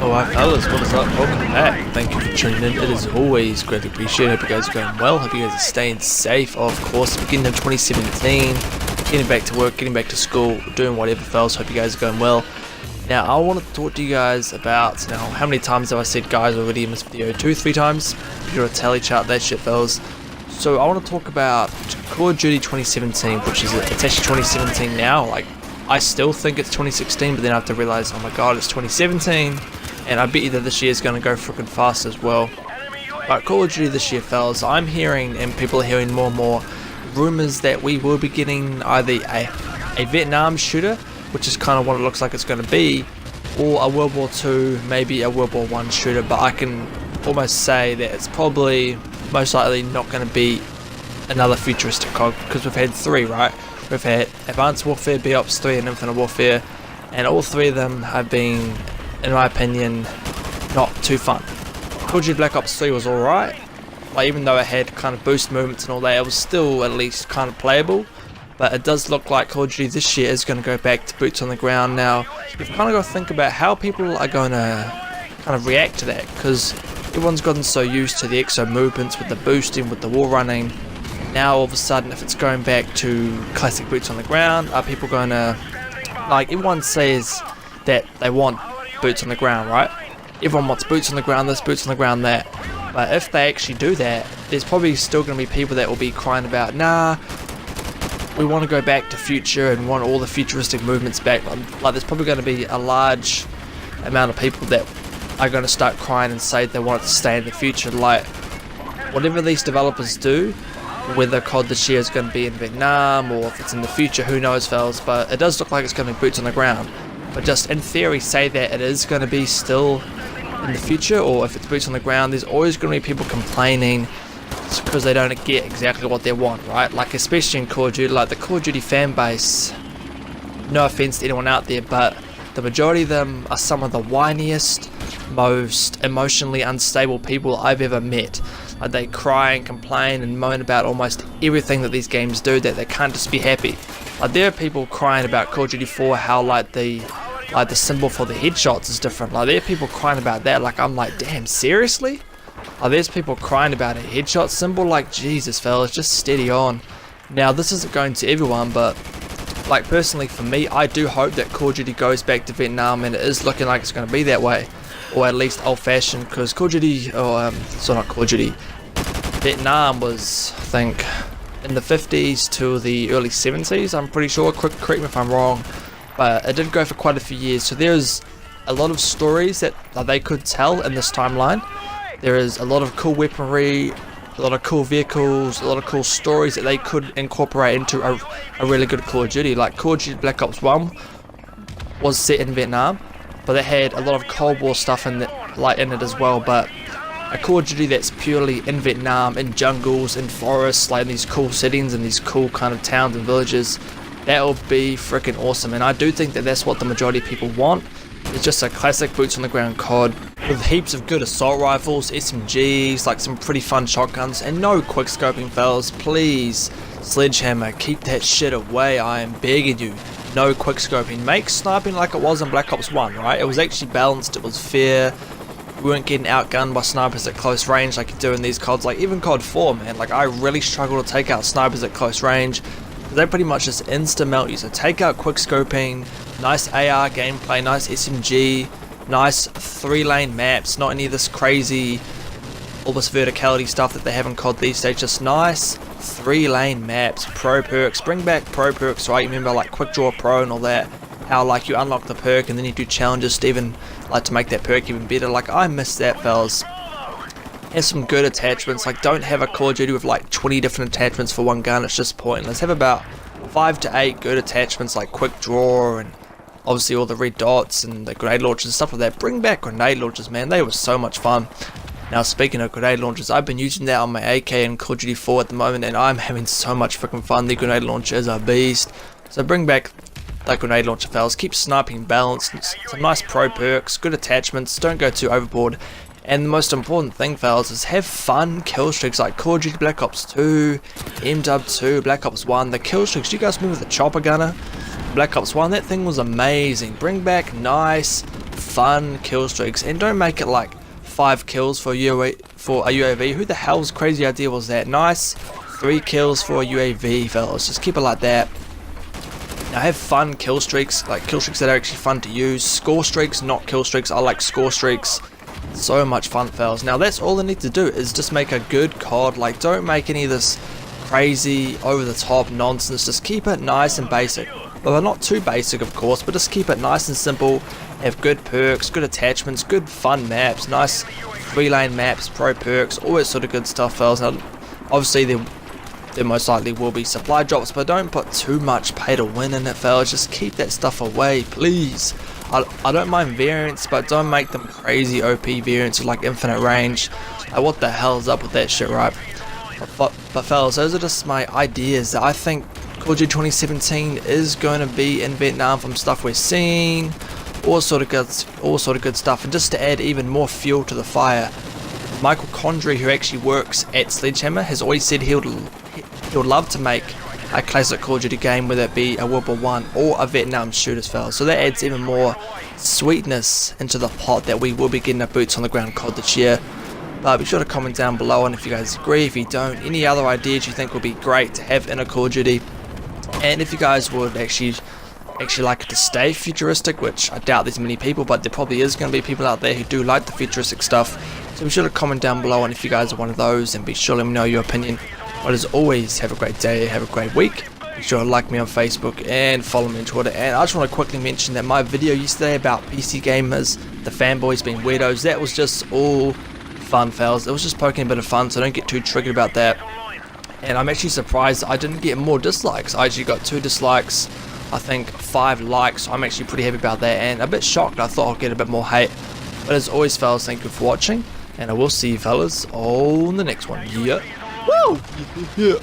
Alright fellas, what is up? Welcome back. Thank you for tuning in. It is always greatly appreciated. Hope you guys are going well. Hope you guys are staying safe. Of course, beginning of 2017, getting back to work, getting back to school, doing whatever fellas. Hope you guys are going well. Now, I want to talk to you guys about, how many times have I said guys already in this video? 2-3 times? If you're a tally chart, that shit fellas. So I want to talk about Call of Duty 2017, which is, it's actually 2017 now. Like, I still think it's 2016, but then I have to realize, oh my god, it's 2017. And I bet you that this year is going to go freaking fast as well. But Call of Duty this year, fellas, I'm hearing, and people are hearing more and more, rumors that we will be getting either a Vietnam shooter, which is kind of what it looks like it's going to be, or a World War II, maybe a World War I shooter. But I can almost say that it's probably most likely not going to be another futuristic COD, because we've had three, right? We've had Advanced Warfare, BOPS 3 and Infinite Warfare, and all three of them have been, in my opinion, not too fun. Call of Duty Black Ops 3 was alright, like even though it had kind of boost movements and all that, it was still at least kind of playable. But it does look like Call of Duty this year is going to go back to boots on the ground. Now, you've kind of got to think about how people are going to kind of react to that, because everyone's gotten so used to the exo movements with the boosting, with the wall running. Now all of a sudden, if it's going back to classic boots on the ground, are people going to, like, everyone says that they want boots on the ground, right? Everyone wants boots on the ground this, boots on the ground that. But if they actually do that, there's probably still going to be people that will be crying about, nah, we want to go back to future and want all the futuristic movements back. Like, there's probably going to be a large amount of people that are going to start crying and say they want it to stay in the future. Like, whatever these developers do, whether COD this year is going to be in Vietnam or if it's in the future, who knows fellas, but it does look like it's going to be boots on the ground. But just in theory, say that it is going to be still in the future, or if it's boots on the ground, there's always going to be people complaining because they don't get exactly what they want, right? Like, especially in Call of Duty, like the Call of Duty fan base, no offense to anyone out there, but the majority of them are some of the whiniest, most emotionally unstable people I've ever met. Like, they cry and complain and moan about almost everything that these games do, that they can't just be happy. Like, there are people crying about Call of Duty 4, how like the symbol for the headshots is different. Like, there are people crying about that. Like, I'm like, damn, seriously? Like, there's people crying about a headshot symbol. Like, Jesus fellas, just steady on. Now, this isn't going to everyone, but like, personally for me, I do hope that Call of Duty goes back to Vietnam, and it is looking like it's going to be that way, or at least old-fashioned, because Call of Duty, so not Call of Duty, Vietnam was, I think, in the 50s to the early 70s, I'm pretty sure. Correct me if I'm wrong, but it did go for quite a few years. So there's a lot of stories that they could tell in this timeline. There is a lot of cool weaponry, a lot of cool vehicles, a lot of cool stories that they could incorporate into a really good Call of Duty. Like, Call of Duty Black Ops 1 was set in Vietnam, but it had a lot of Cold War stuff in it as well. But a Call of Duty that's purely in Vietnam, in jungles, in forests, like in these cool settings and these cool kind of towns and villages, that would be freaking awesome. And I do think that that's what the majority of people want. It's just a classic boots on the ground COD with heaps of good assault rifles, SMGs, like some pretty fun shotguns, and no quick scoping fellas. Please, Sledgehammer, keep that shit away. I am begging you. No quick scoping. Make sniping like it was in Black Ops 1, right? It was actually balanced, it was fair. We weren't getting outgunned by snipers at close range like you do in these CODs. Like, even COD 4, man, like, I really struggle to take out snipers at close range. They pretty much just insta-melt you. So take out quick scoping, nice AR gameplay, nice SMG, nice 3-lane maps, not any of this crazy, all this verticality stuff that they have in COD these days. Just nice 3-lane maps, pro perks. Bring back pro perks, right? You remember, like, Quick Draw Pro and all that, how like you unlock the perk and then you do challenges to even like to make that perk even better. Like, I miss that fellas. Have some good attachments. Like, don't have a Call of Duty with like 20 different attachments for one gun. It's just pointless. Have about 5 to 8 good attachments, like Quick Draw and obviously all the red dots and the grenade launchers and stuff like that. Bring back grenade launchers, man. They were so much fun. Now, speaking of grenade launchers, I've been using that on my AK in Call of Duty 4 at the moment, and I'm having so much freaking fun. The grenade launcher is a beast. So bring back that grenade launcher, fellas. Keep sniping balanced. Some nice pro perks, good attachments. Don't go too overboard. And the most important thing, fellas, is have fun kill streaks like Call of Duty Black Ops 2, MW 2, Black Ops 1. The kill streaks, you guys remember the chopper gunner? Black Ops 1, that thing was amazing. Bring back nice fun kill streaks, and don't make it like 5 kills for a UAV. Who the hell's crazy idea was that? Nice 3 kills for a UAV, fellas. Just keep it like that. Now have fun kill streaks, like kill streaks that are actually fun to use. Score streaks, not kill streaks. I like score streaks. So much fun, fellas. Now that's all I need to do is just make a good COD. Like, don't make any of this crazy over the top nonsense. Just keep it nice and basic. Well, not too basic of course, but just keep it nice and simple. Have good perks, good attachments, good fun maps, nice 3-lane maps, pro perks, all that sort of good stuff, fellas. Now obviously there most likely will be supply drops, but don't put too much pay to win in it, fellas. Just keep that stuff away, please. I don't mind variants, but don't make them crazy OP variants with like infinite range. Like, what the hell's up with that shit, right? But fellas, those are just my ideas. I think Call of Duty 2017 is going to be in Vietnam from stuff we're seeing, all sort of good stuff. And just to add even more fuel to the fire, Michael Condrey, who actually works at Sledgehammer, has always said he would love to make a classic Call of Duty game, whether it be a World War I or a Vietnam shooters, fellas. So that adds even more sweetness into the pot that we will be getting our boots on the ground COD this year. But be sure to comment down below, and if you guys agree, if you don't, any other ideas you think would be great to have in a Call of Duty, and if you guys would actually like it to stay futuristic, which I doubt there's many people, but there probably is going to be people out there who do like the futuristic stuff. So be sure to comment down below, and if you guys are one of those, and be sure to let me know your opinion. But as always, have a great day, have a great week. Be sure to like me on Facebook and follow me on Twitter. And I just want to quickly mention that my video yesterday about PC gamers, the fanboys being weirdos, that was just all fun, fellas. It was just poking a bit of fun, so don't get too triggered about that. And I'm actually surprised I didn't get more dislikes. I actually got 2 dislikes, I think 5 likes. So I'm actually pretty happy about that, and a bit shocked. I thought I'd get a bit more hate. But as always, fellas, thank you for watching, and I will see you fellas on the next one. Yeah. Woo! Yeah.